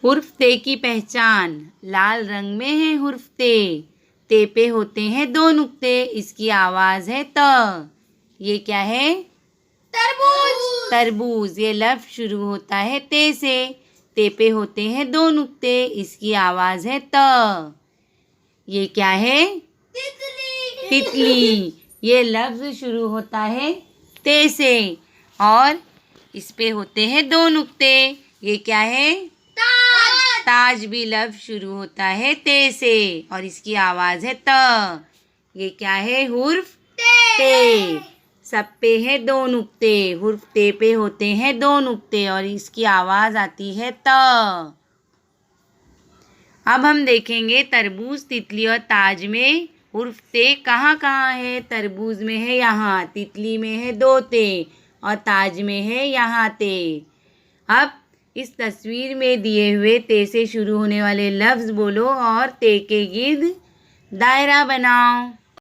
हुर्फ ते की पहचान, लाल रंग में है हुर्फ ते पे होते हैं दो नुक्ते, इसकी आवाज है त। ये क्या है? तरबूज। तरबूज। ये लफ्ज शुरू होता है ते पे होते हैं दो नुक्ते, इसकी आवाज है त। ये क्या है? तितली। तितली। ये लफ्ज शुरू होता है ते से और इस पे होते हैं दो नुक्ते। ये क्या है? ताज। ताज भी लफ्ज शुरू होता है ते से और इसकी आवाज है त। ये क्या है? हुर्फ ते। सब पे है दो नुक्ते, हुर्फ ते पे होते हैं दो नुक्ते और इसकी आवाज आती है त। अब हम देखेंगे तरबूज, तितली और ताज में हुर्फ ते कहाँ कहाँ है। तरबूज में है यहाँ, तितली में है दो ते और ताज में है यहाँ ते। अब इस तस्वीर में दिए हुए ते से शुरू होने वाले लफ्ज बोलो और ते के गिर्द दायरा बनाओ।